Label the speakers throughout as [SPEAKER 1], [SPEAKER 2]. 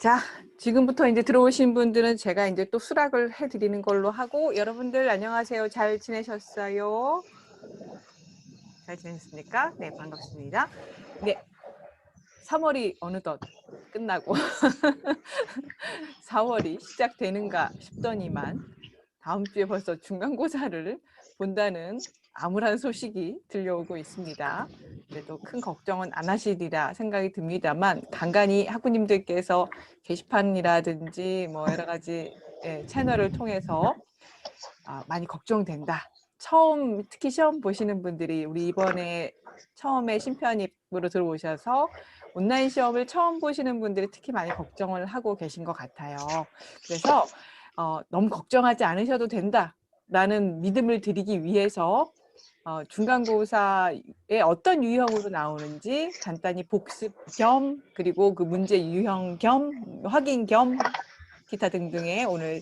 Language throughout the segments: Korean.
[SPEAKER 1] 자, 지금부터 이제 들어오신 분들은 제가 이제 또 수락을 해드리는 걸로 하고, 여러분들 안녕하세요. 잘 지내셨어요? 잘 지내셨습니까? 네, 반갑습니다. 네, 3월이 어느덧 끝나고 4월이 시작되는가 싶더니만 다음 주에 벌써 중간고사를 본다는 암울한 소식이 들려오고 있습니다. 그래도 큰 걱정은 안 하시리라 생각이 듭니다만 간간히 학우님들께서 게시판이라든지 뭐 여러 가지 채널을 통해서 많이 걱정된다. 처음 특히 시험 보시는 분들이 우리 이번에 처음에 심편입으로 들어오셔서 온라인 시험을 처음 보시는 분들이 특히 많이 걱정을 하고 계신 것 같아요. 그래서 너무 걱정하지 않으셔도 된다라는 믿음을 드리기 위해서 중간고사에 어떤 유형으로 나오는지 간단히 복습 겸 그리고 그 문제 유형 겸 확인 겸 기타 등등의 오늘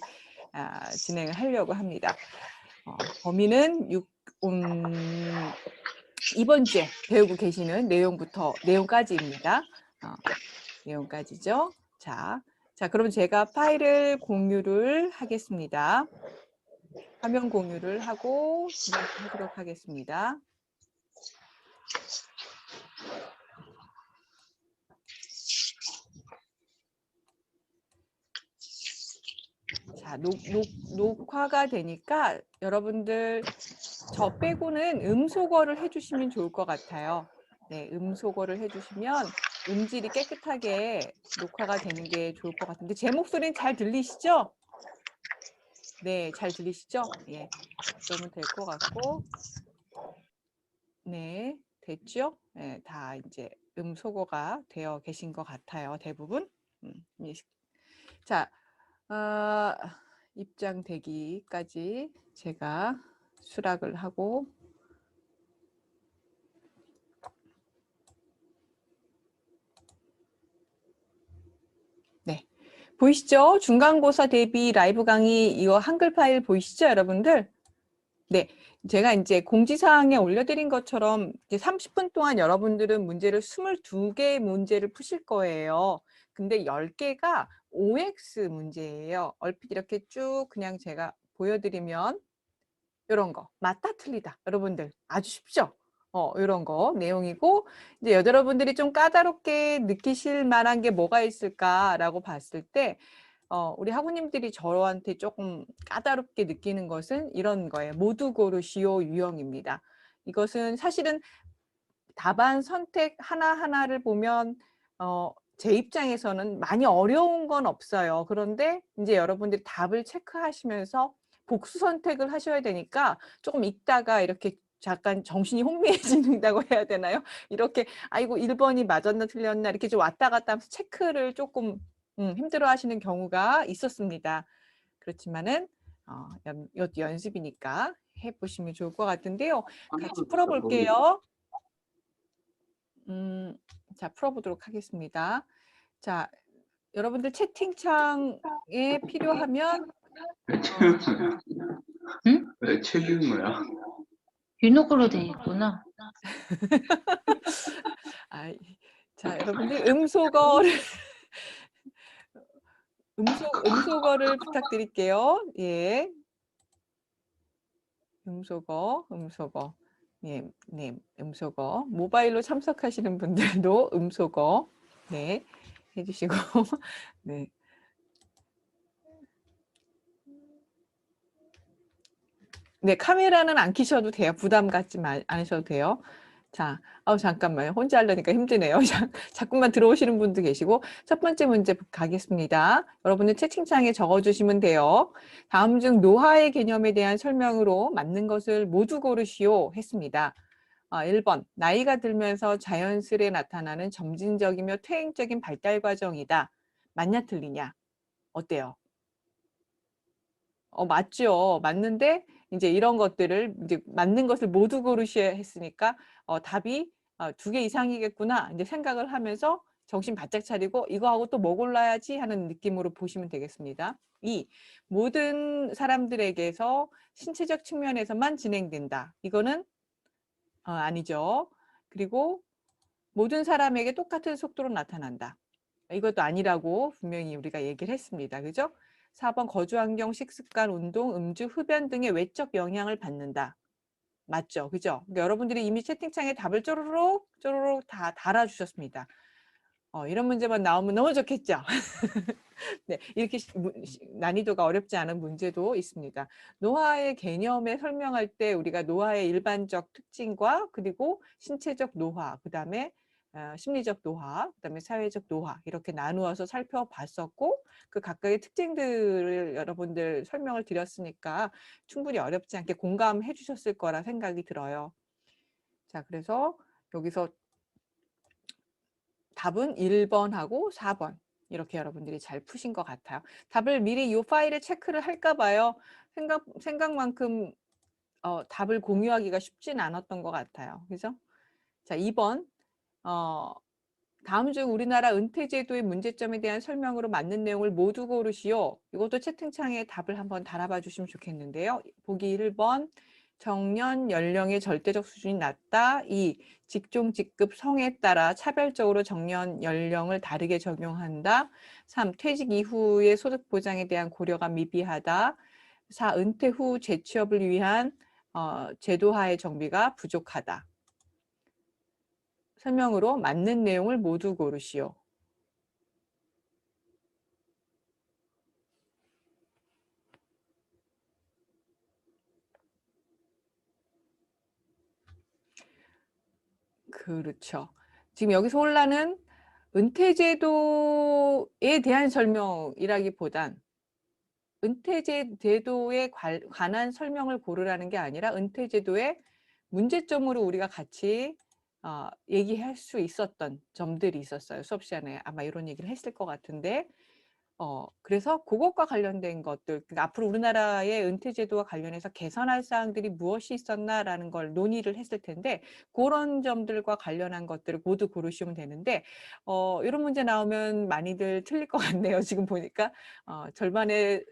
[SPEAKER 1] 진행을 하려고 합니다. 범위는 이번 주에 배우고 계시는 내용까지입니다. 내용까지죠. 자, 그럼 제가 파일을 공유를 하겠습니다. 화면 공유를 하고 진행하도록 하겠습니다. 자, 녹화가 되니까 여러분들 저 빼고는 음소거를 해주시면 좋을 것 같아요. 네, 음소거를 해주시면 음질이 깨끗하게 녹화가 되는 게 좋을 것 같은데 제 목소리는 잘 들리시죠? 네, 잘 들리시죠? 예, 그러면 될 것 같고 네, 됐죠? 네, 다 이제 음소거가 되어 계신 것 같아요. 대부분. 자, 입장 대기까지 제가 수락을 하고 네, 보이시죠? 중간고사 대비 라이브 강의 이거 한글 파일 보이시죠, 여러분들? 네, 제가 이제 공지사항에 올려드린 것처럼 이제 30분 동안 여러분들은 문제를 22개의 문제를 푸실 거예요. 근데 10개가 OX 문제예요. 얼핏 이렇게 쭉 그냥 제가 보여드리면 이런 거 맞다 틀리다 여러분들 아주 쉽죠? 이런 거 내용이고 이제 여러분들이 좀 까다롭게 느끼실 만한 게 뭐가 있을까라고 봤을 때 우리 학우님들이 저한테 조금 까다롭게 느끼는 것은 이런 거예요. 모두 고르시오 유형입니다. 이것은 사실은 답안 선택 하나하나를 보면 제 입장에서는 많이 어려운 건 없어요. 그런데 이제 여러분들이 답을 체크하시면서 복수 선택을 하셔야 되니까 조금 읽다가 이렇게 잠깐 정신이 혼미해진다고 해야 되나요? 이렇게 아이고 1번이 맞았나 틀렸나 이렇게 좀 왔다 갔다 하면서 체크를 조금 힘들어 하시는 경우가 있었습니다. 그렇지만은 이것도 연습이니까 해보시면 좋을 것 같은데요. 같이 풀어볼게요. 자, 풀어보도록 하겠습니다. 자, 여러분들 채팅창에 필요하면
[SPEAKER 2] 응?
[SPEAKER 3] 왜 책이 뭐야?
[SPEAKER 2] 윤옥으로 돼 있구나.
[SPEAKER 1] 자, 여러분들 음소거를 음소거를 부탁드릴게요. 예. 음소거. 네, 음소거. 모바일로 참석하시는 분들도 음소거. 네, 해주시고. 네. 네, 카메라는 안 켜셔도 돼요. 부담 갖지 않으셔도 돼요. 자, 잠깐만요. 혼자 하려니까 힘드네요. 자꾸만 들어오시는 분도 계시고 첫 번째 문제 가겠습니다. 여러분은 채팅창에 적어주시면 돼요. 다음 중 노화의 개념에 대한 설명으로 맞는 것을 모두 고르시오 했습니다. 1번, 나이가 들면서 자연스레 나타나는 점진적이며 퇴행적인 발달 과정이다. 맞냐 틀리냐? 어때요? 맞죠. 맞는데 이제 이런 것들을 이제 맞는 것을 모두 고르셔야 했으니까 답이 2개 이상이겠구나 이제 생각을 하면서 정신 바짝 차리고 이거하고 또 뭐 골라야지 하는 느낌으로 보시면 되겠습니다. 2. 모든 사람들에게서 신체적 측면에서만 진행된다. 이거는 아니죠. 그리고 모든 사람에게 똑같은 속도로 나타난다. 이것도 아니라고 분명히 우리가 얘기를 했습니다. 그죠? 4번 거주환경, 식습관, 운동, 음주, 흡연 등의 외적 영향을 받는다. 맞죠? 그죠? 그러니까 여러분들이 이미 채팅창에 답을 쪼르륵 쪼르륵 다 달아주셨습니다. 이런 문제만 나오면 너무 좋겠죠? 네, 이렇게 난이도가 어렵지 않은 문제도 있습니다. 노화의 개념에 설명할 때 우리가 노화의 일반적 특징과 그리고 신체적 노화, 그 다음에 심리적 노화, 그 다음에 사회적 노화 이렇게 나누어서 살펴봤었고 그 각각의 특징들을 여러분들 설명을 드렸으니까 충분히 어렵지 않게 공감해 주셨을 거라 생각이 들어요. 자, 그래서 여기서 답은 1번하고 4번 이렇게 여러분들이 잘 푸신 것 같아요. 답을 미리 이 파일에 체크를 할까 봐요. 생각만큼 답을 공유하기가 쉽진 않았던 것 같아요. 그죠? 자, 2번 다음 중 우리나라 은퇴제도의 문제점에 대한 설명으로 맞는 내용을 모두 고르시오. 이것도 채팅창에 답을 한번 달아봐 주시면 좋겠는데요. 보기 1번 정년 연령의 절대적 수준이 낮다. 2. 직종, 직급, 성에 따라 차별적으로 정년 연령을 다르게 적용한다. 3. 퇴직 이후의 소득 보장에 대한 고려가 미비하다. 4. 은퇴 후 재취업을 위한 제도화의 정비가 부족하다. 설명으로 맞는 내용을 모두 고르시오. 그렇죠. 지금 여기서 혼란은 은퇴제도에 대한 설명이라기보단 은퇴제도에 관한 설명을 고르라는 게 아니라 은퇴제도의 문제점으로 우리가 같이 얘기할 수 있었던 점들이 있었어요. 수업 시간에 아마 이런 얘기를 했을 것 같은데 그래서 그것과 관련된 것들, 그러니까 앞으로 우리나라의 은퇴제도와 관련해서 개선할 사항들이 무엇이 있었나라는 걸 논의를 했을 텐데 그런 점들과 관련한 것들을 모두 고르시면 되는데 이런 문제 나오면 많이들 틀릴 것 같네요. 지금 보니까 절반의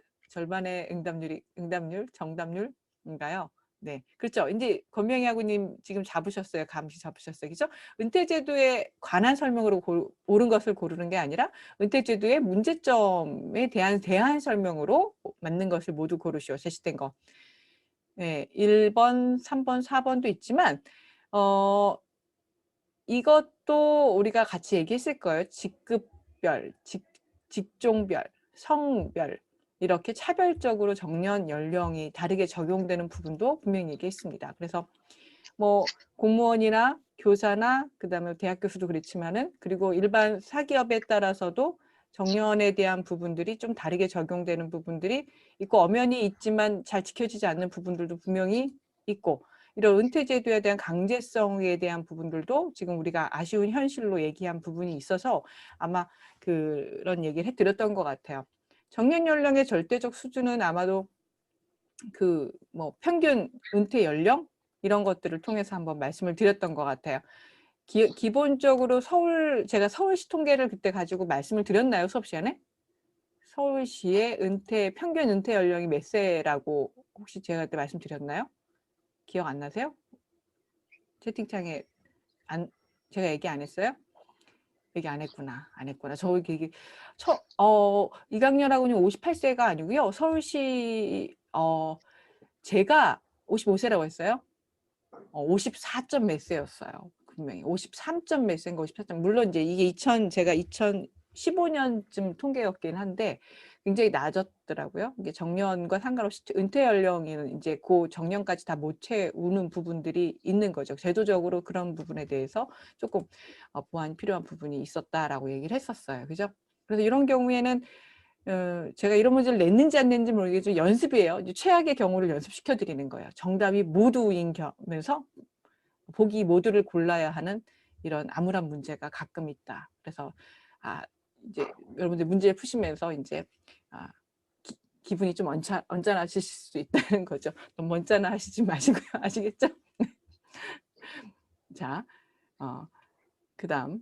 [SPEAKER 1] 정답률인가요? 네, 그렇죠. 이제 권명희하고님 지금 잡으셨어요. 감시 잡으셨어요. 그죠? 은퇴제도에 관한 설명으로 옳은 것을 고르는 게 아니라 은퇴제도의 문제점에 대한 대안 설명으로 맞는 것을 모두 고르시오. 제시된 거. 네, 1번, 3번, 4번도 있지만 이것도 우리가 같이 얘기했을 거예요. 직급별, 직종별, 성별 이렇게 차별적으로 정년 연령이 다르게 적용되는 부분도 분명히 얘기했습니다. 그래서 뭐 공무원이나 교사나 그다음에 대학 교수도 그렇지만은 그리고 일반 사기업에 따라서도 정년에 대한 부분들이 좀 다르게 적용되는 부분들이 있고 엄연히 있지만 잘 지켜지지 않는 부분들도 분명히 있고 이런 은퇴제도에 대한 강제성에 대한 부분들도 지금 우리가 아쉬운 현실로 얘기한 부분이 있어서 아마 그런 얘기를 해드렸던 것 같아요. 정년 연령의 절대적 수준은 아마도 그 뭐 평균 은퇴 연령 이런 것들을 통해서 한번 말씀을 드렸던 것 같아요. 기본적으로 제가 서울시 통계를 그때 가지고 말씀을 드렸나요, 수업 시간에? 서울시의 평균 은퇴 연령이 몇 세라고 혹시 제가 그때 말씀드렸나요? 기억 안 나세요? 채팅창에 제가 얘기 안 했어요? 얘기 안 했구나. 안 했구나. 이강렬하고는 58세가 아니고요. 서울시 제가 55세라고 했어요. 54점 몇 세였어요. 분명히 53점 몇 세인가 54점. 물론 이제 이게 제가 2015년쯤 통계였긴 한데 굉장히 낮았더라고요. 이게 정년과 상관없이 은퇴 연령에는 이제 그 정년까지 다 못 채우는 부분들이 있는 거죠. 제도적으로 그런 부분에 대해서 조금 보완이 필요한 부분이 있었다라고 얘기를 했었어요. 그죠? 그래서 이런 경우에는 제가 이런 문제를 냈는지 안 냈는지 모르겠지만 연습이에요. 최악의 경우를 연습시켜 드리는 거예요. 정답이 모두인 경우면서 보기 모두를 골라야 하는 이런 암울한 문제가 가끔 있다. 그래서 이제 여러분들 문제 푸시면서 이제 기분이 좀 언짢아질 수 있다는 거죠. 너무 언짢아하시지 마시고요. 아시겠죠? 자, 그다음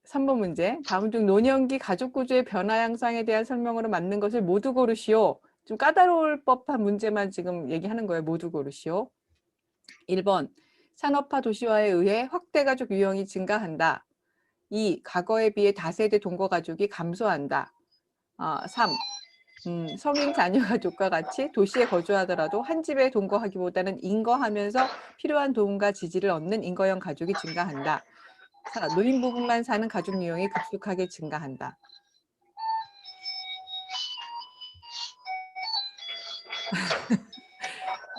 [SPEAKER 1] 3번 문제. 다음 중 노년기 가족구조의 변화 양상에 대한 설명으로 맞는 것을 모두 고르시오. 좀 까다로울 법한 문제만 지금 얘기하는 거예요. 모두 고르시오. 1번 산업화 도시화에 의해 확대 가족 유형이 증가한다. 2. 과거에 비해 다세대 동거 가족이 감소한다. 3. 성인 자녀 가족과 같이 도시에 거주하더라도 한 집에 동거하기보다는 인거하면서 필요한 도움과 지지를 얻는 인거형 가족이 증가한다. 4. 노인 부부만 사는 가족 유형이 급속하게 증가한다.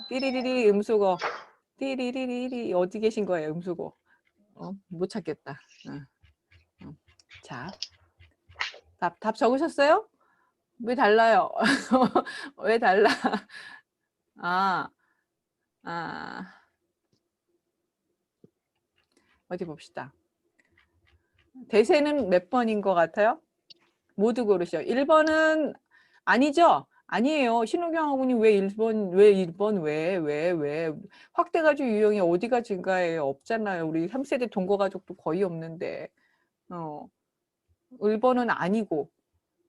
[SPEAKER 1] 띠리리리 음수거. 띠리리리리 어디 계신 거예요, 음수거? 못 찾겠다. 자, 답 적으셨어요? 왜 달라요? 왜 달라? 아, 어디 봅시다. 대세는 몇 번인 것 같아요? 모두 고르시오. 1번은 아니죠? 아니에요. 신우경 학우님 왜 1번, 왜? 확대가족 유형이 어디가 증가해요? 없잖아요. 우리 3세대 동거가족도 거의 없는데. 1번은 아니고,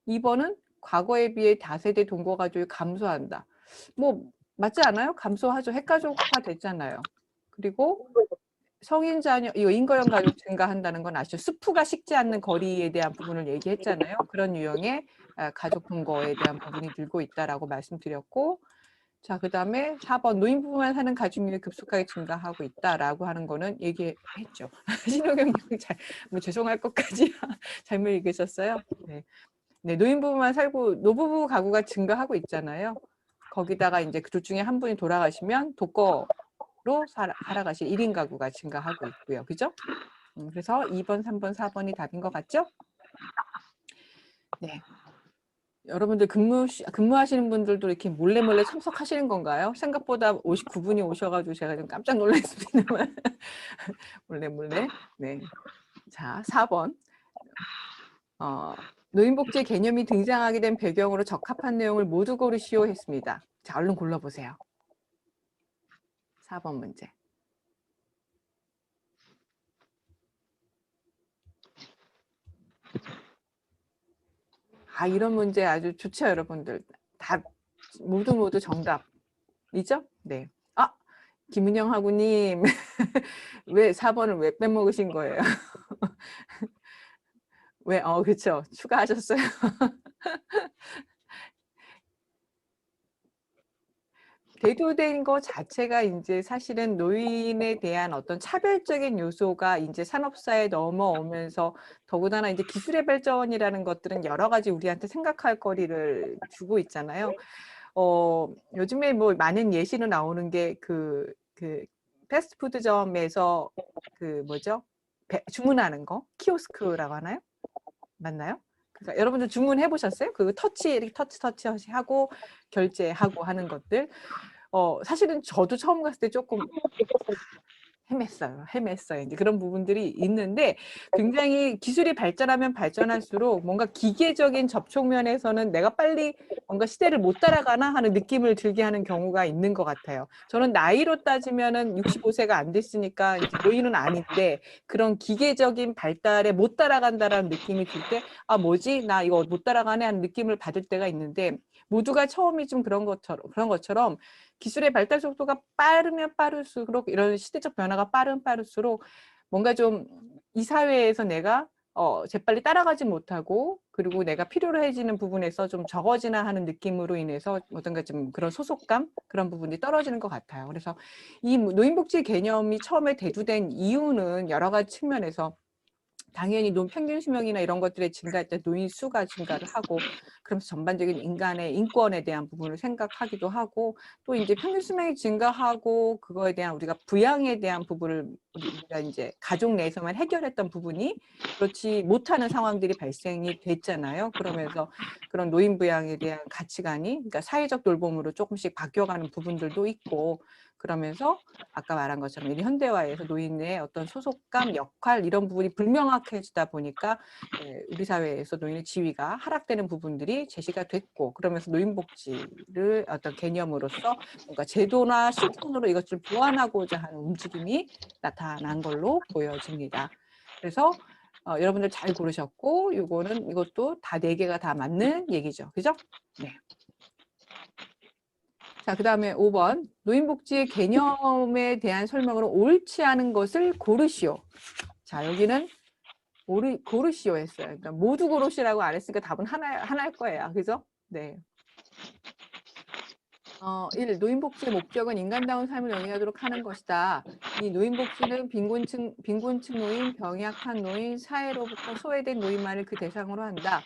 [SPEAKER 1] 2번은 과거에 비해 다세대 동거가족이 감소한다. 뭐, 맞지 않아요? 감소하죠. 핵가족화 됐잖아요. 그리고 성인 자녀, 이거 인거형 가족 증가한다는 건 아시죠? 수프가 식지 않는 거리에 대한 부분을 얘기했잖아요. 그런 유형의 가족 동거에 대한 부분이 늘고 있다라고 말씀드렸고, 자, 그 다음에 4번 노인 부부만 사는 가족률이 급속하게 증가하고 있다라고 하는 거는 얘기했죠. 신호경 뭐 죄송할 것까지 잘못 읽으셨어요? 네. 네, 노인 부부만 살고 노부부 가구가 증가하고 있잖아요. 거기다가 이제 그 둘 중에 한 분이 돌아가시면 독거로 살아가실 1인 가구가 증가하고 있고요. 그죠? 그래서 2번, 3번, 4번이 답인 것 같죠? 네. 여러분들 근무하시는 분들도 이렇게 몰래 참석하시는 건가요? 생각보다 59분이 오셔가지고 제가 좀 깜짝 놀랐습니다만. 몰래. 네. 자, 4번. 노인복지 개념이 등장하게 된 배경으로 적합한 내용을 모두 고르시오 했습니다. 자, 얼른 골라보세요. 4번 문제. 이런 문제 아주 좋죠, 여러분들. 다 모두 정답이죠? 네. 김은영 하구님 왜 4번을 왜 빼먹으신 거예요? 왜? 그렇죠. 추가하셨어요. 대두된 거 자체가 이제 사실은 노인에 대한 어떤 차별적인 요소가 이제 산업사에 넘어오면서 더군다나 이제 기술의 발전이라는 것들은 여러 가지 우리한테 생각할 거리를 주고 있잖아요. 요즘에 뭐 많은 예시로 나오는 게 그 패스트푸드점에서 주문하는 거 키오스크라고 하나요? 맞나요? 그러니까 여러분들 주문해 보셨어요? 그 이렇게 터치 하고 결제하고 하는 것들. 사실은 저도 처음 갔을 때 조금 헤맸어요. 이제 그런 부분들이 있는데 굉장히 기술이 발전하면 발전할수록 뭔가 기계적인 접촉면에서는 내가 빨리 뭔가 시대를 못 따라가나 하는 느낌을 들게 하는 경우가 있는 것 같아요. 저는 나이로 따지면은 65세가 안 됐으니까 이제 노인은 아닌데 그런 기계적인 발달에 못 따라간다라는 느낌이 들 때 뭐지? 나 이거 못 따라가네 하는 느낌을 받을 때가 있는데 모두가 처음이 좀 그런 것처럼 기술의 발달 속도가 빠르면 빠를수록 이런 시대적 변화가 빠를수록 뭔가 좀 이 사회에서 내가 재빨리 따라가지 못하고 그리고 내가 필요로 해지는 부분에서 좀 적어지나 하는 느낌으로 인해서 어떤가 좀 그런 소속감 그런 부분이 떨어지는 것 같아요. 그래서 이 노인복지 개념이 처음에 대두된 이유는 여러 가지 측면에서 당연히 평균 수명이나 이런 것들의 증가할 때 노인 수가 증가를 하고 그러면서 전반적인 인간의 인권에 대한 부분을 생각하기도 하고 또 이제 평균 수명이 증가하고 그거에 대한 우리가 부양에 대한 부분을 우리가 이제 가족 내에서만 해결했던 부분이 그렇지 못하는 상황들이 발생이 됐잖아요. 그러면서 그런 노인 부양에 대한 가치관이 그러니까 사회적 돌봄으로 조금씩 바뀌어가는 부분들도 있고 그러면서 아까 말한 것처럼 이 현대화에서 노인의 어떤 소속감, 역할 이런 부분이 불명확해지다 보니까 우리 사회에서 노인의 지위가 하락되는 부분들이 제시가 됐고 그러면서 노인복지를 어떤 개념으로서 뭔가 제도나 실천으로 이것을 보완하고자 하는 움직임이 나타난 걸로 보여집니다. 그래서 여러분들 잘 고르셨고 이것도 다 4개가 다 맞는 얘기죠. 그죠? 네. 자, 그 다음에 5번. 노인복지의 개념에 대한 설명으로 옳지 않은 것을 고르시오. 자, 여기는 고르시오 했어요. 그러니까 모두 고르시라고 안 했으니까 답은 하나일 거예요. 그죠? 네. 1. 노인복지의 목적은 인간다운 삶을 영위하도록 하는 것이다. 이 노인복지는 빈곤층 노인, 병약한 노인, 사회로부터 소외된 노인만을 그 대상으로 한다.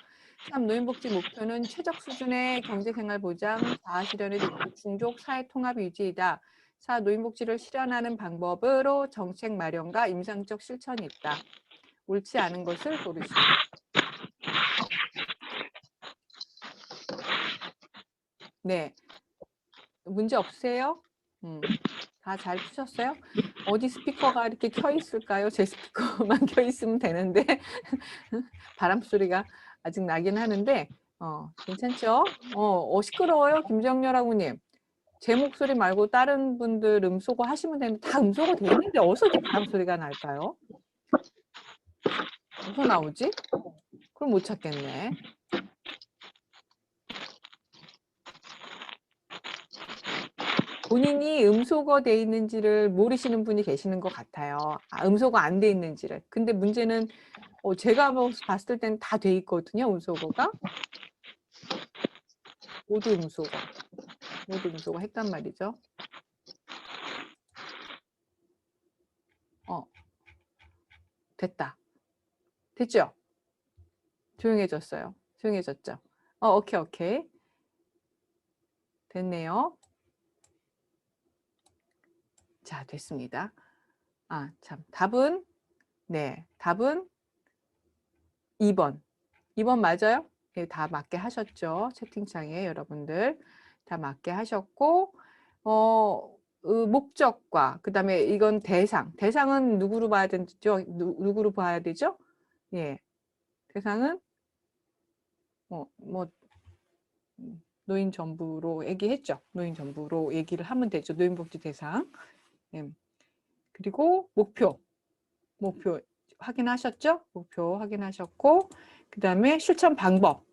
[SPEAKER 1] 3. 노인복지 목표는 최적 수준의 경제생활 보장, 자아실현의 능력 충족, 사회통합 유지이다. 4. 노인복지를 실현하는 방법으로 정책 마련과 임상적 실천이 있다. 옳지 않은 것을 고르시오. 네. 문제 없으세요? 다 잘 푸셨어요? 어디 스피커가 이렇게 켜 있을까요? 제 스피커만 켜 있으면 되는데 바람 소리가 아직 나긴 하는데 괜찮죠? 시끄러워요, 김정렬 하구님. 제 목소리 말고 다른 분들 음소거 하시면 되는데 다 음소거 돼 있는데 어디서 이렇게 바람 소리가 날까요? 어디서 나오지? 그럼 못 찾겠네. 본인이 음소거 돼 있는지를 모르시는 분이 계시는 것 같아요. 음소거 안 돼 있는지를. 근데 문제는 제가 봤을 때는 다 돼 있거든요. 음소거가. 모두 음소거 했단 말이죠. 됐다. 됐죠? 조용해졌어요. 조용해졌죠? 오케이. 됐네요. 자, 됐습니다. 참. 답은 2번. 2번 맞아요? 네, 다 맞게 하셨죠? 채팅창에 여러분들 다 맞게 하셨고, 목적과 그다음에 이건 대상은 누구로 봐야 되죠? 누구로 봐야 되죠? 예, 대상은 노인 정부로 얘기했죠. 노인 정부로 얘기를 하면 되죠. 노인복지 대상. 예. 그리고 목표 확인하셨죠? 목표 확인하셨고, 그다음에 실천 방법,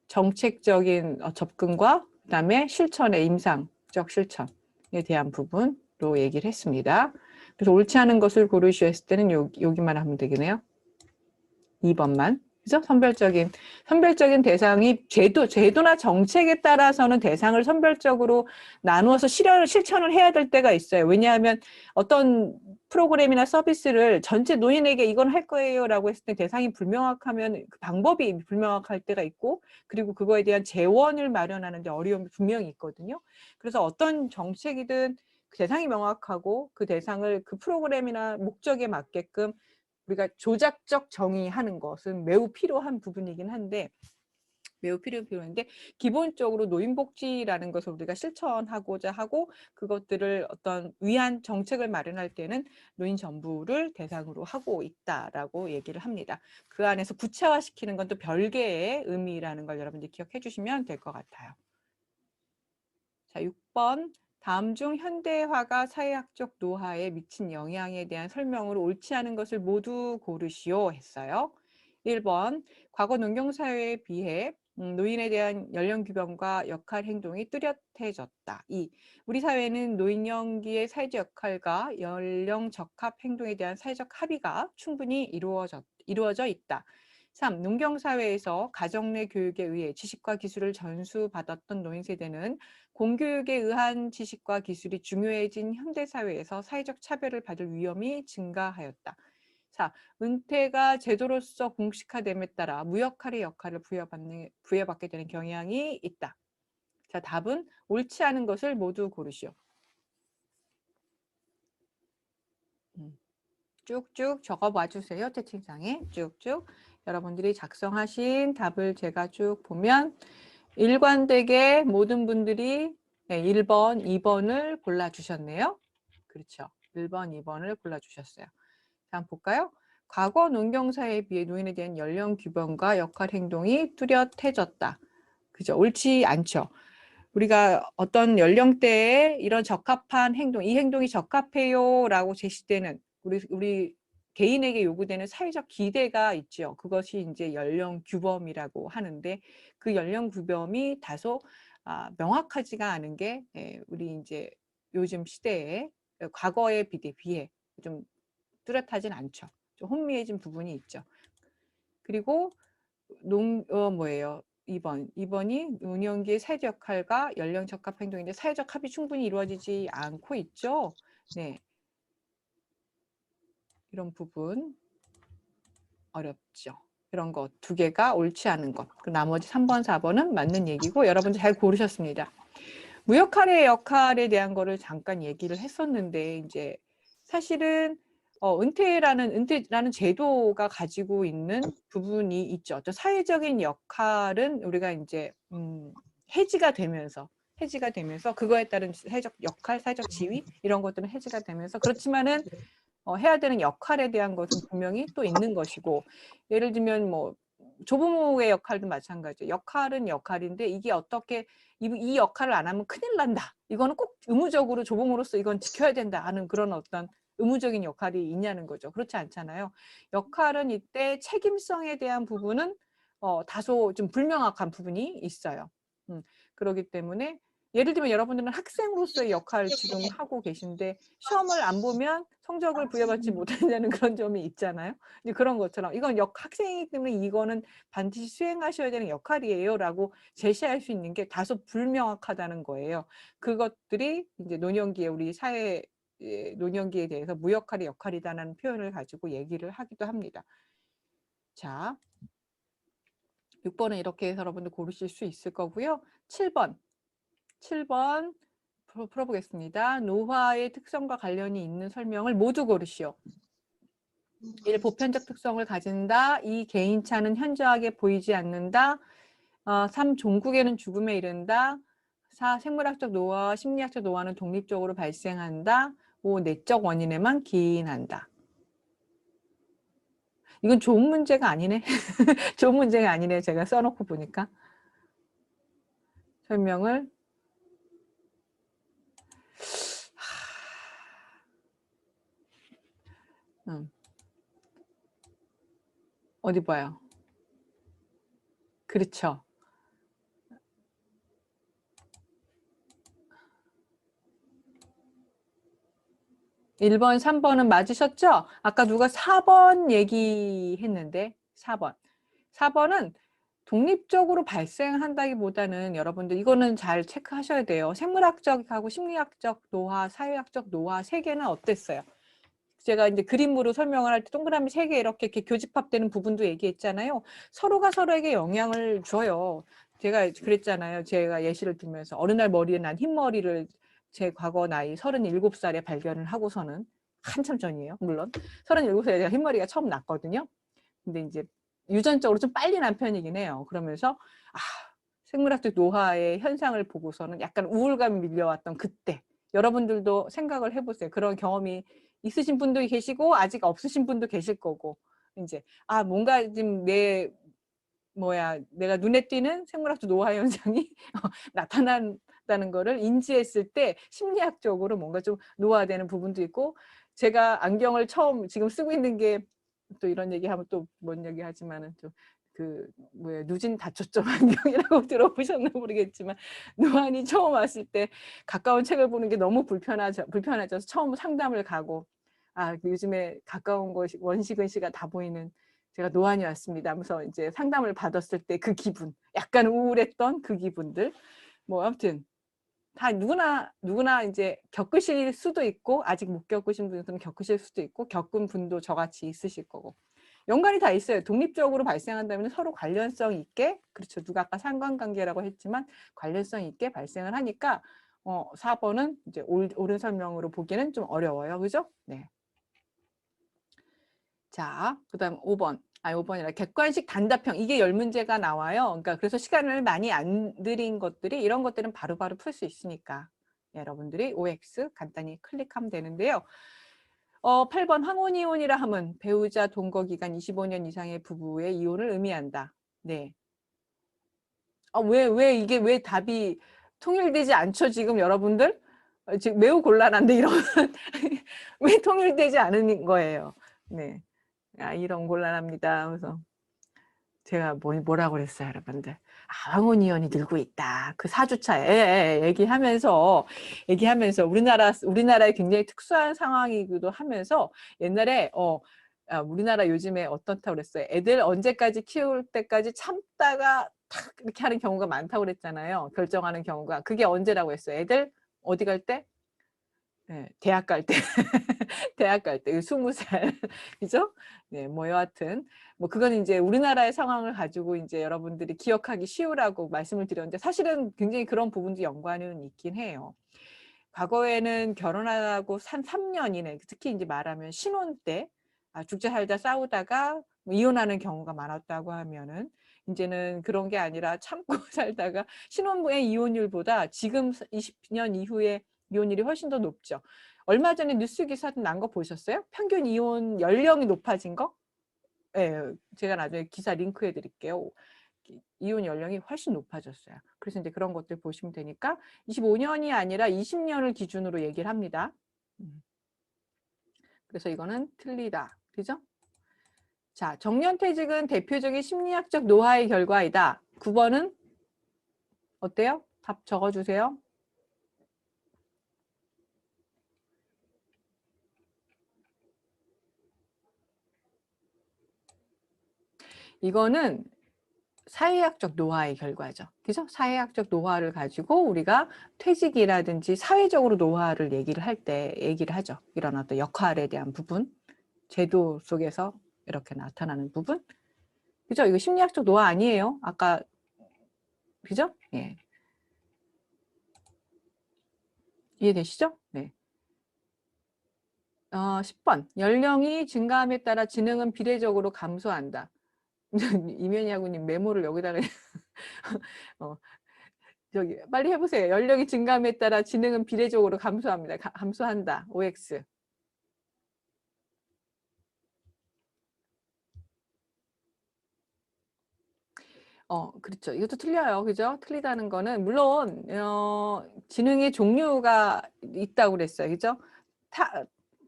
[SPEAKER 1] 정책적인 접근과 그다음에 실천의 임상적 실천에 대한 부분으로 얘기를 했습니다. 그래서 옳지 않은 것을 고르시오 했을 때는 여기만 하면 되겠네요. 2번만. 그죠? 선별적인 대상이 제도나 정책에 따라서는 대상을 선별적으로 나누어서 실천을 해야 될 때가 있어요. 왜냐하면 어떤 프로그램이나 서비스를 전체 노인에게 이건 할 거예요 라고 했을 때 대상이 불명확하면 그 방법이 불명확할 때가 있고, 그리고 그거에 대한 재원을 마련하는 데 어려움이 분명히 있거든요. 그래서 어떤 정책이든 그 대상이 명확하고 그 대상을 그 프로그램이나 목적에 맞게끔 우리가 조작적 정의하는 것은 매우 필요한 부분이긴 한데, 필요한데, 기본적으로 노인복지라는 것을 우리가 실천하고자 하고 그것들을 어떤 위한 정책을 마련할 때는 노인 정부를 대상으로 하고 있다라고 얘기를 합니다. 그 안에서 구체화시키는 건 또 별개의 의미라는 걸 여러분들이 기억해 주시면 될 것 같아요. 자, 6번. 다음 중 현대화가 사회학적 노화에 미친 영향에 대한 설명으로 옳지 않은 것을 모두 고르시오 했어요. 1번. 과거 농경사회에 비해 노인에 대한 연령규범과 역할 행동이 뚜렷해졌다. 2. 우리 사회는 노인연기의 사회적 역할과 연령 적합 행동에 대한 사회적 합의가 충분히 이루어져 있다. 3. 농경사회에서 가정 내 교육에 의해 지식과 기술을 전수받았던 노인 세대는 공교육에 의한 지식과 기술이 중요해진 현대사회에서 사회적 차별을 받을 위험이 증가하였다. 4. 은퇴가 제도로서 공식화됨에 따라 무역할의 역할을 부여받게 되는 경향이 있다. 자, 답은 옳지 않은 것을 모두 고르시오. 쭉쭉 적어봐 주세요. 채팅창에 쭉쭉 여러분들이 작성하신 답을 제가 쭉 보면 일관되게 모든 분들이 1번, 2번을 골라주셨네요. 그렇죠. 1번, 2번을 골라주셨어요. 자, 한번 볼까요? 과거 농경사회에 비해 노인에 대한 연령 규범과 역할 행동이 뚜렷해졌다. 그죠? 옳지 않죠. 우리가 어떤 연령대에 이런 적합한 행동, 이 행동이 적합해요 라고 제시되는 우리 개인에게 요구되는 사회적 기대가 있죠. 그것이 이제 연령 규범이라고 하는데 그 연령 규범이 다소 명확하지가 않은 게 우리 이제 요즘 시대에 과거에 비해 좀 뚜렷하진 않죠. 좀 혼미해진 부분이 있죠. 그리고 뭐예요? 2번이 노년기의 사회적 역할과 연령 적합 행동인데 사회적 합이 충분히 이루어지지 않고 있죠. 네. 이런 부분 어렵죠. 이런 것 두 개가 옳지 않은 것. 나머지 3번, 4번은 맞는 얘기고 여러분들 잘 고르셨습니다. 무역할의 역할에 대한 거를 잠깐 얘기를 했었는데 이제 사실은 은퇴라는 제도가 가지고 있는 부분이 있죠. 또 사회적인 역할은 우리가 이제 해지가 되면서 그거에 따른 사회적 역할, 사회적 지위 이런 것들은 해지가 되면서 그렇지만은 해야 되는 역할에 대한 것은 분명히 또 있는 것이고 예를 들면 뭐 조부모의 역할도 마찬가지예요. 역할은 역할인데 이게 어떻게 이 역할을 안 하면 큰일 난다. 이거는 꼭 의무적으로 조부모로서 이건 지켜야 된다 하는 그런 어떤 의무적인 역할이 있냐는 거죠. 그렇지 않잖아요. 역할은 이때 책임성에 대한 부분은 다소 좀 불명확한 부분이 있어요. 그렇기 때문에 예를 들면 여러분들은 학생으로서의 역할을 지금 하고 계신데 시험을 안 보면 성적을 부여받지 못한다는 그런 점이 있잖아요. 근데 그런 것처럼 이건 학생이기 때문에 이거는 반드시 수행하셔야 되는 역할이에요 라고 제시할 수 있는 게 다소 불명확하다는 거예요. 그것들이 이제 노년기에 우리 사회 노년기에 대해서 무역할의 역할이다라는 표현을 가지고 얘기를 하기도 합니다. 자, 6번은 이렇게 해서 여러분들 고르실 수 있을 거고요. 7번 풀어보겠습니다. 노화의 특성과 관련이 있는 설명을 모두 고르시오. 1. 보편적 특성을 가진다. 2. 개인차는 현저하게 보이지 않는다. 3. 종국에는 죽음에 이른다. 4. 생물학적 노화와 심리학적 노화는 독립적으로 발생한다. 5. 내적 원인에만 기인한다. 이건 좋은 문제가 아니네. 좋은 문제가 아니네. 제가 써놓고 보니까. 설명을. 어디 봐요. 그렇죠. 1번, 3번은 맞으셨죠? 아까 누가 4번 얘기했는데 4번. 4번은 독립적으로 발생한다기보다는 여러분들 이거는 잘 체크하셔야 돼요. 생물학적하고 심리학적 노화, 사회학적 노화 세 개는 어땠어요? 제가 이제 그림으로 설명을 할 때 동그라미 3개 이렇게 교집합되는 부분도 얘기했잖아요. 서로가 서로에게 영향을 줘요. 제가 그랬잖아요. 제가 예시를 들면서 어느 날 머리에 난 흰머리를 제 과거 나이 37살에 발견을 하고서는 한참 전이에요. 물론 37살에 제가 흰머리가 처음 났거든요. 근데 이제 유전적으로 좀 빨리 난 편이긴 해요. 그러면서 생물학적 노화의 현상을 보고서는 약간 우울감이 밀려왔던 그때 여러분들도 생각을 해보세요. 그런 경험이 있으신 분도 계시고 아직 없으신 분도 계실 거고 이제 뭔가 지금 내가 눈에 띄는 생물학적 노화 현상이 나타난다는 거를 인지했을 때 심리학적으로 뭔가 좀 노화되는 부분도 있고 제가 안경을 처음 지금 쓰고 있는 게 또 이런 얘기하면 또 뭔 얘기 하지만은 좀 누진 다초점 안경이라고 들어보셨나 모르겠지만 노안이 처음 왔을 때 가까운 책을 보는 게 너무 불편해져서 처음 상담을 가고 요즘에 가까운 것이 원시근시가 다 보이는 제가 노안이 왔습니다 하면서 이제 상담을 받았을 때 그 기분 약간 우울했던 그 기분들 뭐 아무튼 다 누구나 이제 겪으실 수도 있고 아직 못 겪으신 분들은 겪으실 수도 있고 겪은 분도 저같이 있으실 거고 연관이 다 있어요. 독립적으로 발생한다면 서로 관련성 있게 그렇죠. 누가 아까 상관관계라고 했지만 관련성 있게 발생을 하니까 4번은 이제 옳은 설명으로 보기는 좀 어려워요. 그죠? 네. 자, 그다음 5번. 5번이라 객관식 단답형 이게 10문제가 나와요. 그러니까 그래서 시간을 많이 안 들인 것들이 이런 것들은 바로바로 풀 수 있으니까 여러분들이 OX 간단히 클릭하면 되는데요. 8번 황혼이혼이라 함은 배우자 동거기간 25년 이상의 부부의 이혼을 의미한다. 네. 왜 답이 통일되지 않죠, 지금 여러분들? 지금 매우 곤란한데 이런 왜 통일되지 않은 거예요? 네. 이런 곤란합니다. 그래서 제가 뭐라고 그랬어요, 여러분들. 황혼이혼이 늘고 있다. 그 4주차에 얘기하면서 우리나라에 굉장히 특수한 상황이기도 하면서 옛날에 우리나라 요즘에 어떻다고 그랬어요? 애들 언제까지 키울 때까지 참다가 탁 이렇게 하는 경우가 많다고 그랬잖아요. 결정하는 경우가. 그게 언제라고 했어요? 애들 어디 갈 때? 네, 대학 갈 때. 대학 갈 때. 20살. 그죠? 네, 뭐 여하튼. 뭐 그건 이제 우리나라의 상황을 가지고 이제 여러분들이 기억하기 쉬우라고 말씀을 드렸는데 사실은 굉장히 그런 부분도 연관은 있긴 해요. 과거에는 결혼하고 한 3년 이내, 특히 이제 말하면 신혼 때, 죽자 살다 싸우다가 뭐 이혼하는 경우가 많았다고 하면은, 이제는 그런 게 아니라 참고 살다가 신혼부의 이혼율보다 지금 20년 이후에 이혼율이 훨씬 더 높죠. 얼마 전에 뉴스 기사 난 거 보셨어요? 평균 이혼 연령이 높아진 거? 예, 제가 나중에 기사 링크해 드릴게요. 이혼 연령이 훨씬 높아졌어요. 그래서 이제 그런 것들 보시면 되니까 25년이 아니라 20년을 기준으로 얘기를 합니다. 그래서 이거는 틀리다. 그죠? 자, 정년퇴직은 대표적인 심리학적 노화의 결과이다. 9번은 어때요? 답 적어주세요. 이거는 사회학적 노화의 결과죠. 그죠? 사회학적 노화를 가지고 우리가 퇴직이라든지 사회적으로 노화를 얘기를 할 때 얘기를 하죠. 이런 어떤 역할에 대한 부분, 제도 속에서 이렇게 나타나는 부분. 그죠? 이거 심리학적 노화 아니에요. 아까, 그죠? 예. 이해되시죠? 네. 10번. 연령이 증가함에 따라 지능은 비례적으로 감소한다. 이면희하고님 메모를 여기다가 어, 저기 빨리 해보세요. 연령이 증가함에 따라 지능은 비례적으로 감소합니다. 감소한다. OX. 그렇죠. 이것도 틀려요. 그죠? 틀리다는 거는 물론 지능의 종류가 있다고 그랬어요. 그죠?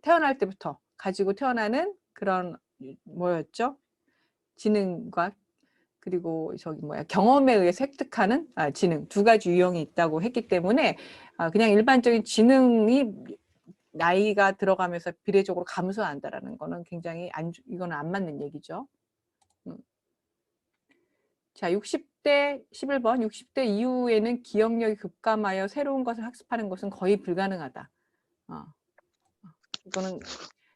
[SPEAKER 1] 태어날 때부터 가지고 태어나는 그런 뭐였죠? 지능과 그리고 저기 뭐야 경험에 의해서 획득하는 지능 두 가지 유형이 있다고 했기 때문에 그냥 일반적인 지능이 나이가 들어가면서 비례적으로 감소한다라는 거는 굉장히 이거는 안 맞는 얘기죠. 자, 60대 11번 60대 이후에는 기억력이 급감하여 새로운 것을 학습하는 것은 거의 불가능하다. 이거는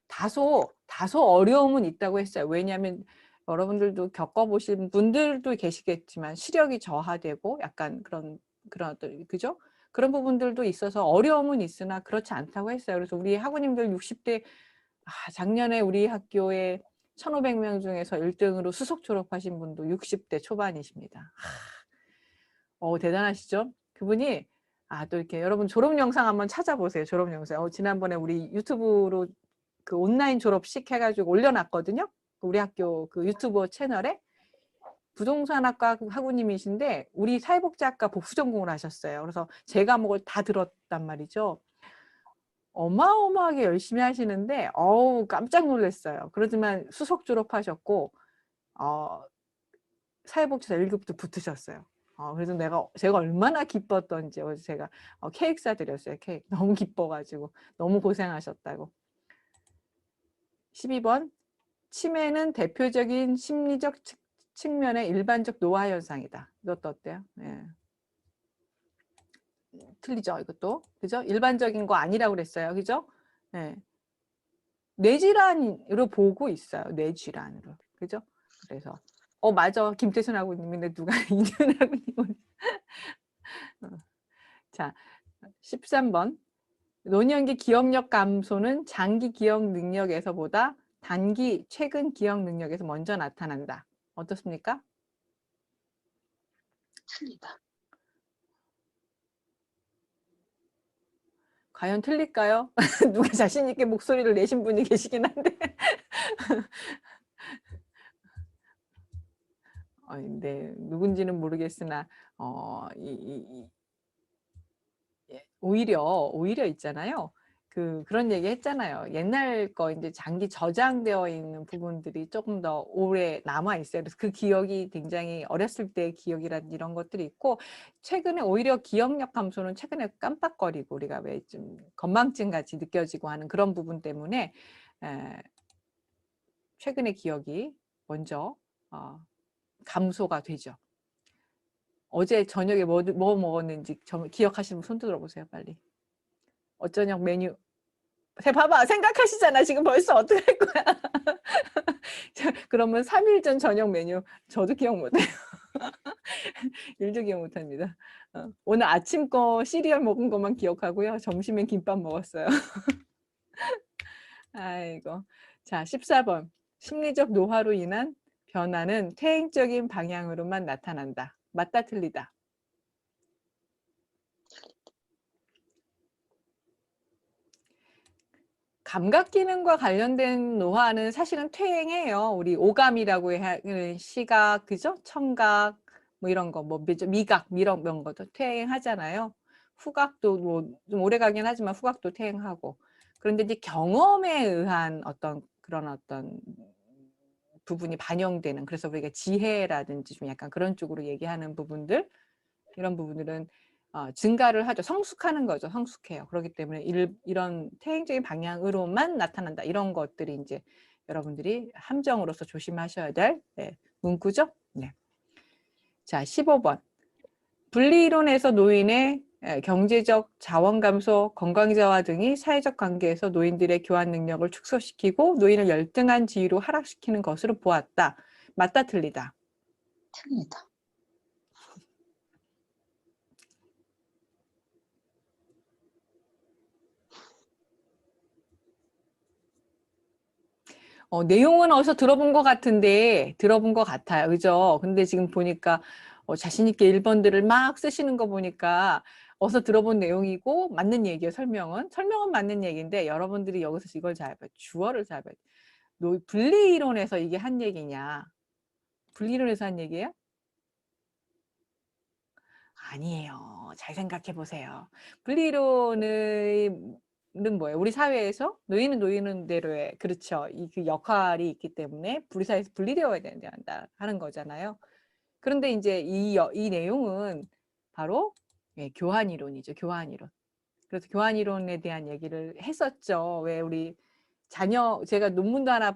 [SPEAKER 1] 다소 어려움은 있다고 했어요. 왜냐하면 여러분들도 겪어보신 분들도 계시겠지만 시력이 저하되고 약간 그런 어떤 그죠? 그런 부분들도 있어서 어려움은 있으나 그렇지 않다고 했어요. 그래서 우리 학우님들 60대 작년에 우리 학교에 1,500명 중에서 1등으로 수석 졸업하신 분도 60대 초반이십니다. 대단하시죠? 그분이 또 이렇게 여러분 졸업 영상 한번 찾아보세요. 졸업 영상. 지난번에 우리 유튜브로 그 온라인 졸업식 해가지고 올려놨거든요. 우리 학교 그 유튜버 채널에 부동산학과 학우님이신데 우리 사회복지학과 복수 전공을 하셨어요. 그래서 제 과목을 다 들었단 말이죠. 어마어마하게 열심히 하시는데 깜짝 놀랐어요. 그러지만 수석 졸업하셨고 사회복지사 1급도 붙으셨어요. 그래서 제가 얼마나 기뻤던지 어제 제가 케이크 사드렸어요. 케이크. 너무 기뻐가지고 너무 고생하셨다고. 12번 치매는 대표적인 심리적 측면의 일반적 노화 현상이다. 이것도 어때요? 예. 틀리죠, 이것도. 그죠? 일반적인 거 아니라고 그랬어요. 그죠? 예. 뇌질환으로 보고 있어요. 뇌질환으로. 그죠? 그래서 맞아. 김태순 하고님인데 누가 이준 하고님. 자, 13번. 노년기 기억력 감소는 장기 기억 능력에서보다 단기 최근 기억 능력에서 먼저 나타난다. 어떻습니까?
[SPEAKER 2] 틀리다.
[SPEAKER 1] 과연 틀릴까요? 누가 자신 있게 목소리를 내신 분이 계시긴 한데. 네, 누군지는 모르겠으나 오히려 있잖아요. 그런 얘기 했잖아요. 옛날 거 이제 장기 저장되어 있는 부분들이 조금 더 오래 남아 있어요. 그래서 그 기억이 굉장히 어렸을 때의 기억이라든지 이런 것들이 있고 최근에 오히려 기억력 감소는 최근에 깜빡거리고 우리가 왜 좀 건망증 같이 느껴지고 하는 그런 부분 때문에 최근의 기억이 먼저 감소가 되죠. 어제 저녁에 뭐 먹었는지 기억하시는 분 손 들어보세요, 빨리. 어저녁 메뉴. 봐봐, 생각하시잖아. 지금 벌써 어떻게 할 거야. 그러면 3일 전 저녁 메뉴 저도 기억 못해요. 일도 기억 못합니다. 오늘 아침 거 시리얼 먹은 것만 기억하고요. 점심엔 김밥 먹었어요. 아이고. 자, 14번. 심리적 노화로 인한 변화는 퇴행적인 방향으로만 나타난다. 맞다, 틀리다. 감각 기능과 관련된 노화는 사실은 퇴행해요. 우리 오감이라고 하는 시각, 그죠? 청각, 뭐 이런 거, 뭐 미각, 이런 것도 퇴행하잖아요. 후각도 뭐 좀 오래 가긴 하지만 후각도 퇴행하고. 그런데 이제 경험에 의한 그런 부분이 반영되는, 그래서 우리가 지혜라든지 좀 약간 그런 쪽으로 얘기하는 부분들, 이런 부분들은 증가를 하죠. 성숙하는 거죠. 성숙해요. 그렇기 때문에 이런 퇴행적인 방향으로만 나타난다. 이런 것들이 이제 여러분들이 함정으로서 조심하셔야 될 문구죠. 네. 자, 15번. 분리이론에서 노인의 경제적 자원 감소, 건강 저하 등이 사회적 관계에서 노인들의 교환 능력을 축소시키고 노인을 열등한 지위로 하락시키는 것으로 보았다. 맞다, 틀리다.
[SPEAKER 2] 틀리다.
[SPEAKER 1] 내용은 어디서 들어본 것 같은데, 들어본 것 같아요. 그죠? 근데 지금 보니까 자신있게 1번들을 막 쓰시는 거 보니까 어디서 들어본 내용이고, 맞는 얘기예요, 설명은. 설명은 맞는 얘기인데, 여러분들이 여기서 이걸 잘 봐요. 주어를 잘 봐요. 분리이론에서 이게 한 얘기냐? 분리이론에서 한 얘기예요? 아니에요. 잘 생각해 보세요. 분리이론은 뭐예요? 우리 사회에서 노인은 노인대로의, 그렇죠. 그 역할이 있기 때문에 우리 사회에서 분리되어야 된다 하는 거잖아요. 그런데 이제 이 내용은 바로 교환이론이죠. 교환이론. 그래서 교환이론에 대한 얘기를 했었죠. 왜 우리 자녀, 제가 논문도 하나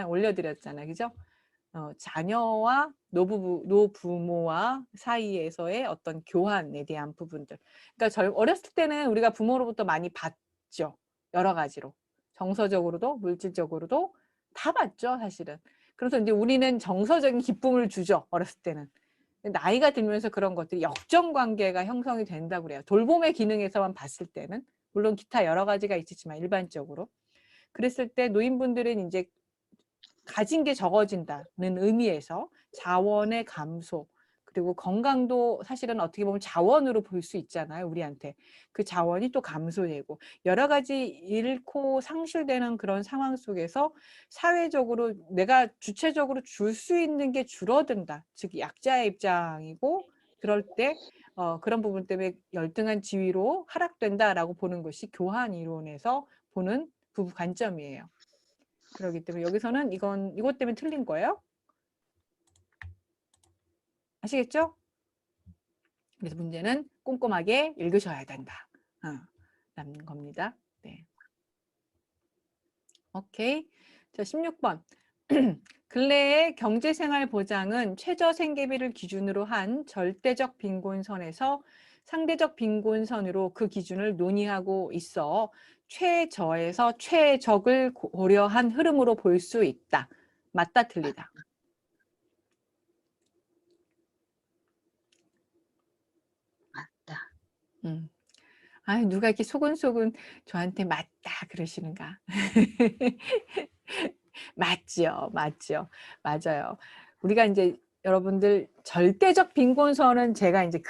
[SPEAKER 1] 올려드렸잖아요. 그죠? 자녀와 노부모와 사이에서의 어떤 교환에 대한 부분들. 그러니까 어렸을 때는 우리가 부모로부터 많이 받죠. 여러 가지로. 정서적으로도 물질적으로도 다 받죠, 사실은. 그래서 이제 우리는 정서적인 기쁨을 주죠, 어렸을 때는. 나이가 들면서 그런 것들이 역정관계가 형성이 된다고 그래요. 돌봄의 기능에서만 봤을 때는. 물론 기타 여러 가지가 있지만 일반적으로. 그랬을 때 노인분들은 이제 가진 게 적어진다는 의미에서 자원의 감소, 그리고 건강도 사실은 어떻게 보면 자원으로 볼 수 있잖아요, 우리한테. 그 자원이 또 감소되고 여러 가지 잃고 상실되는 그런 상황 속에서 사회적으로 내가 주체적으로 줄 수 있는 게 줄어든다. 즉 약자의 입장이고, 그럴 때 그런 부분 때문에 열등한 지위로 하락된다라고 보는 것이 교환 이론에서 보는 부부 관점이에요. 그렇기 때문에 여기서는 이것 때문에 틀린 거예요. 아시겠죠? 그래서 문제는 꼼꼼하게 읽으셔야 된다. 라는 겁니다. 네. 오케이. 자, 16번. 근래의 경제생활 보장은 최저생계비를 기준으로 한 절대적 빈곤선에서 상대적 빈곤선으로 그 기준을 논의하고 있어 최저에서 최적을 고려한 흐름으로 볼 수 있다. 맞다, 틀리다.
[SPEAKER 2] 맞다.
[SPEAKER 1] 누가 이렇게 소근소근 저한테 맞다 그러시는가? 맞죠, 맞죠, 맞아요. 우리가 이제 여러분들 절대적 빈곤선은 제가 이제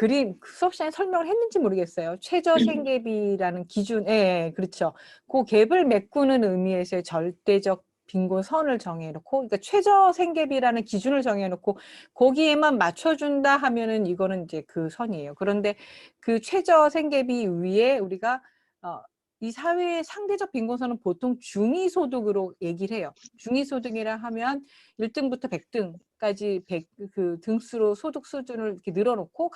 [SPEAKER 1] 수업 시간에 설명을 했는지 모르겠어요. 최저 생계비라는 기준, 예, 그렇죠. 그 갭을 메꾸는 의미에서의 절대적 빈곤선을 정해놓고, 그러니까 최저 생계비라는 기준을 정해놓고 거기에만 맞춰준다 하면은 이거는 이제 그 선이에요. 그런데 그 최저 생계비 위에 우리가 이 사회의 상대적 빈곤선은 보통 중위소득으로 얘기를 해요. 중위소득이라 하면 1등부터 100등까지 그 등수로 소득 수준을 이렇게 늘어놓고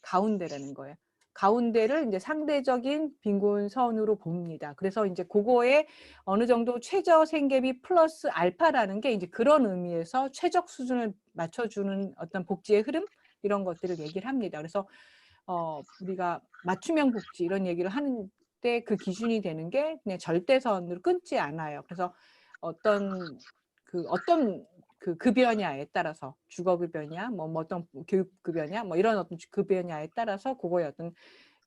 [SPEAKER 1] 가운데라는 거예요. 가운데를 이제 상대적인 빈곤선으로 봅니다. 그래서 이제 그거에 어느 정도 최저 생계비 플러스 알파라는 게 이제 그런 의미에서 최적 수준을 맞춰주는 어떤 복지의 흐름 이런 것들을 얘기를 합니다. 그래서 우리가 맞춤형 복지 이런 얘기를 하는 때 그 기준이 되는 게 그냥 절대선으로 끊지 않아요. 그래서 어떤 그 급여냐에 따라서 주거급여냐, 뭐 어떤 교육급여냐, 뭐 이런 어떤 급여냐에 따라서 그거의 어떤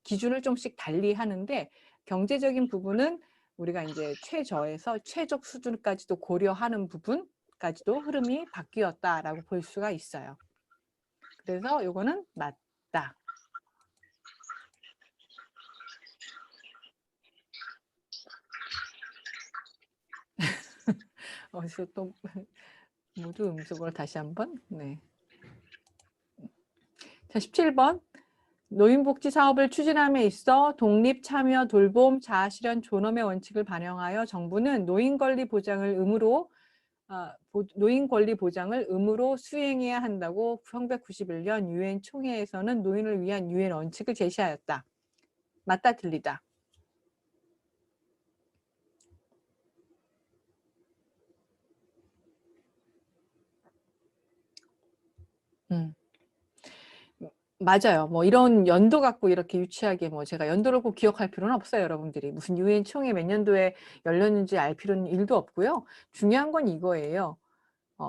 [SPEAKER 1] 기준을 좀씩 달리 하는데 경제적인 부분은 우리가 이제 최저에서 최적 수준까지도 고려하는 부분까지도 흐름이 바뀌었다라고 볼 수가 있어요. 그래서 요거는 맞다. 어디서 또 모두 음속으로 다시 한번. 네. 자, 17번. 노인복지 사업을 추진함에 있어 독립, 참여, 돌봄, 자아실현, 존엄의 원칙을 반영하여 정부는 노인 권리 보장을 의무로 수행해야 한다고 1991년 유엔 총회에서는 노인을 위한 유엔 원칙을 제시하였다. 맞다, 틀리다. 맞아요. 뭐 이런 연도 갖고 이렇게 유치하게 뭐 제가 연도를 꼭 기억할 필요는 없어요, 여러분들이. 무슨 유엔 총회 몇 년도에 열렸는지 알 필요는 1도 없고요. 중요한 건 이거예요.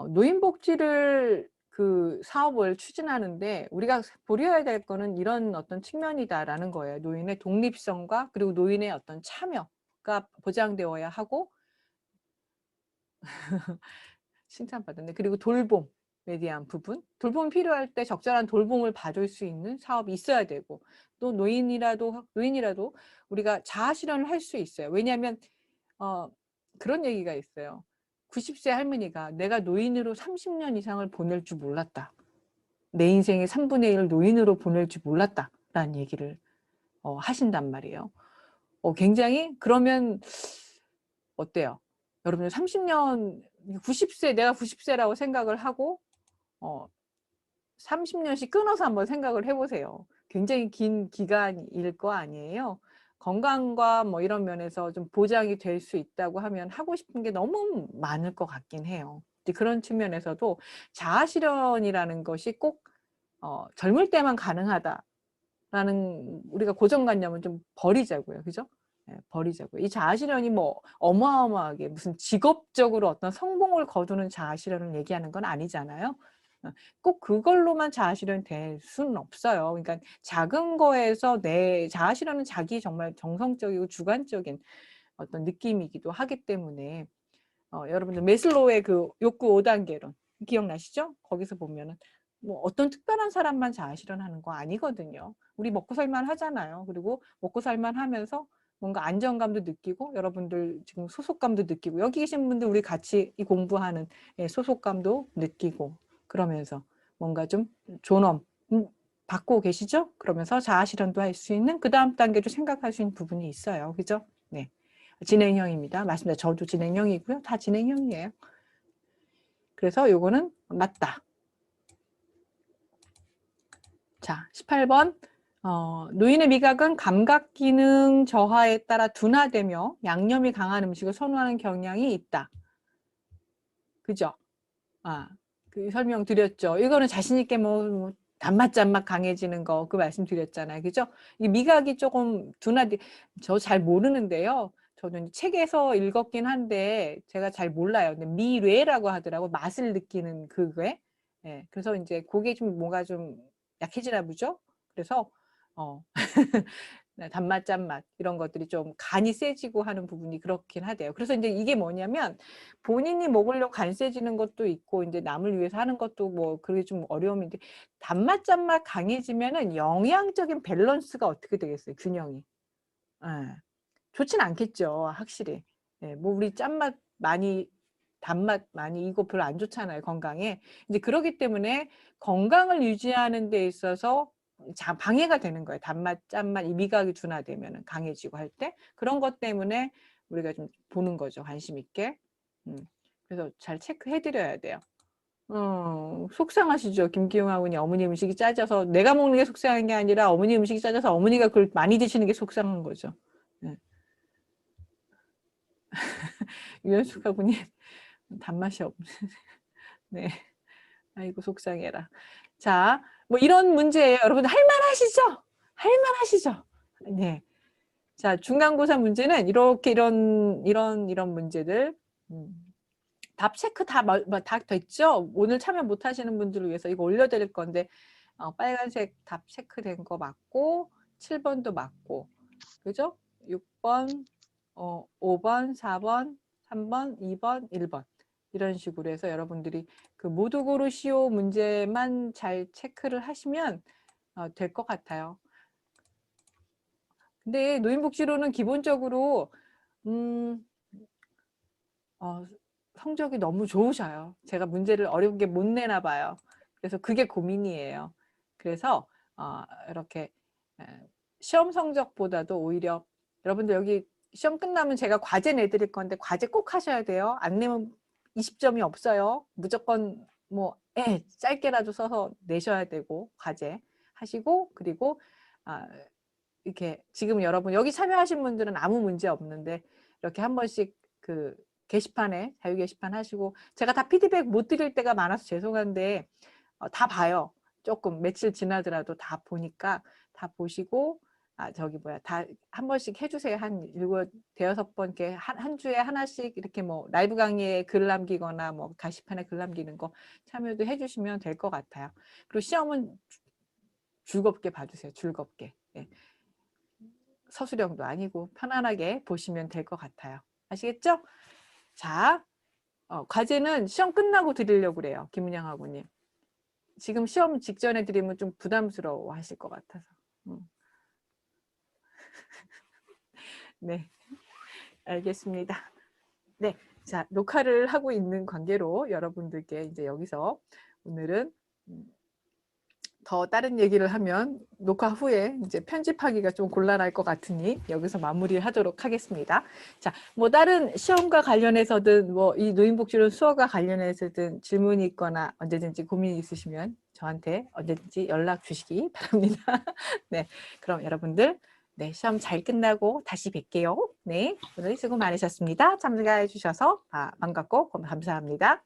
[SPEAKER 1] 노인복지를 그 사업을 추진하는데 우리가 고려해야 될 거는 이런 어떤 측면이다라는 거예요. 노인의 독립성과 그리고 노인의 어떤 참여가 보장되어야 하고 칭찬받았네. 그리고 돌봄에 대한 부분. 돌봄이 필요할 때 적절한 돌봄을 받을 수 있는 사업이 있어야 되고 또 노인이라도 우리가 자아실현을 할 수 있어요. 왜냐하면 그런 얘기가 있어요. 90세 할머니가 내가 노인으로 30년 이상을 보낼 줄 몰랐다. 내 인생의 3분의 1을 노인으로 보낼 줄 몰랐다. 라는 얘기를 하신단 말이에요. 굉장히 그러면 어때요? 여러분 30년 90세 내가 90세라고 생각을 하고 30년씩 끊어서 한번 생각을 해보세요. 굉장히 긴 기간일 거 아니에요. 건강과 뭐 이런 면에서 좀 보장이 될 수 있다고 하면 하고 싶은 게 너무 많을 것 같긴 해요. 그런 측면에서도 자아실현이라는 것이 꼭 젊을 때만 가능하다라는 우리가 고정관념은 좀 버리자고요. 그죠? 네, 버리자고요. 이 자아실현이 뭐 어마어마하게 무슨 직업적으로 어떤 성공을 거두는 자아실현을 얘기하는 건 아니잖아요. 꼭 그걸로만 자아실현 될 수는 없어요. 그러니까 작은 거에서 내 자아실현은 자기 정말 정성적이고 주관적인 어떤 느낌이기도 하기 때문에 여러분들 메슬로우의 그 욕구 5단계론 기억나시죠? 거기서 보면은 뭐 어떤 특별한 사람만 자아실현하는 거 아니거든요. 우리 먹고 살만 하잖아요. 그리고 먹고 살만 하면서 뭔가 안정감도 느끼고 여러분들 지금 소속감도 느끼고 여기 계신 분들 우리 같이 이 공부하는 소속감도 느끼고 그러면서 뭔가 좀 존엄 받고 계시죠? 그러면서 자아실현도 할 수 있는 그 다음 단계도 생각할 수 있는 부분이 있어요. 그죠? 네. 진행형입니다. 맞습니다. 저도 진행형이고요. 다 진행형이에요. 그래서 요거는 맞다. 자, 18번. 노인의 미각은 감각 기능 저하에 따라 둔화되며 양념이 강한 음식을 선호하는 경향이 있다. 그죠? 그 설명 드렸죠. 이거는 자신 있게 뭐 단맛 짠맛 강해지는 거 그 말씀 드렸잖아요. 그죠? 이 미각이 조금 저 잘 모르는데요. 저는 책에서 읽었긴 한데 제가 잘 몰라요. 근데 미뢰라고 하더라고. 맛을 느끼는 그게. 예. 그래서 이제 그게 좀 뭔가 좀 약해지나 보죠. 그래서 단맛, 짠맛 이런 것들이 좀 간이 세지고 하는 부분이 그렇긴 하대요. 그래서 이제 이게 뭐냐면 본인이 먹으려고 간 세지는 것도 있고 이제 남을 위해서 하는 것도 뭐 그게 좀 어려움인데 단맛, 짠맛 강해지면은 영양적인 밸런스가 어떻게 되겠어요? 균형이. 예. 좋진 않겠죠. 확실히. 예, 뭐 우리 짠맛 많이 단맛 많이 이거 별로 안 좋잖아요. 건강에. 이제 그러기 때문에 건강을 유지하는 데 있어서 방해가 되는 거예요. 단맛, 짠맛, 이 미각이 둔화되면 강해지고 할 때. 그런 것 때문에 우리가 좀 보는 거죠. 관심 있게. 그래서 잘 체크해 드려야 돼요. 속상하시죠? 김기용 학원이 어머니 음식이 짜져서 내가 먹는 게 속상한 게 아니라 어머니 음식이 짜져서 어머니가 그걸 많이 드시는 게 속상한 거죠. 네. 유연숙 학원이 단맛이 없네. 네. 아이고 속상해라. 자, 뭐 이런 문제예요. 여러분 할만하시죠? 할만하시죠? 네. 자, 중간고사 문제는 이렇게 이런 문제들. 답 체크 다 됐죠? 오늘 참여 못 하시는 분들을 위해서 이거 올려드릴 건데 빨간색 답 체크된 거 맞고 7번도 맞고 그죠? 6번, 5번, 4번, 3번, 2번, 1번 이런 식으로 해서 여러분들이 그 모두 고르시오 문제만 잘 체크를 하시면 될 것 같아요. 근데 노인복지로는 기본적으로 성적이 너무 좋으셔요. 제가 문제를 어렵게 못 내나 봐요. 그래서 그게 고민이에요. 그래서 이렇게 시험 성적보다도 오히려 여러분들 여기 시험 끝나면 제가 과제 내드릴 건데 과제 꼭 하셔야 돼요. 안 내면 20점이 없어요. 무조건 뭐 짧게라도 써서 내셔야 되고 과제 하시고 그리고 이렇게 지금 여러분 여기 참여하신 분들은 아무 문제 없는데 이렇게 한 번씩 그 게시판에 자유 게시판 하시고 제가 다 피드백 못 드릴 때가 많아서 죄송한데 다 봐요. 조금 며칠 지나더라도 다 보니까 다 보시고 저기 뭐야 다 한 번씩 해주세요. 한 7, 5번 이렇게 한 주에 하나씩 이렇게 뭐 라이브 강의에 글 남기거나 뭐 게시판에 글 남기는 거 참여도 해주시면 될 것 같아요. 그리고 시험은 즐겁게 봐주세요. 즐겁게. 예. 서술형도 아니고 편안하게 보시면 될 것 같아요. 아시겠죠? 자, 과제는 시험 끝나고 드리려고 그래요. 김은영 학우님. 지금 시험 직전에 드리면 좀 부담스러워 하실 것 같아서. 네, 알겠습니다. 네, 자, 녹화를 하고 있는 관계로 여러분들께 이제 여기서 오늘은 더 다른 얘기를 하면 녹화 후에 이제 편집하기가 좀 곤란할 것 같으니 여기서 마무리하도록 하겠습니다. 자, 뭐 다른 시험과 관련해서든 뭐 이 노인복지론 수어가 관련해서든 질문이 있거나 언제든지 고민이 있으시면 저한테 언제든지 연락 주시기 바랍니다. 네, 그럼 여러분들 네, 시험 잘 끝나고 다시 뵐게요. 네, 오늘 수고 많으셨습니다. 참가해 주셔서 반갑고 감사합니다.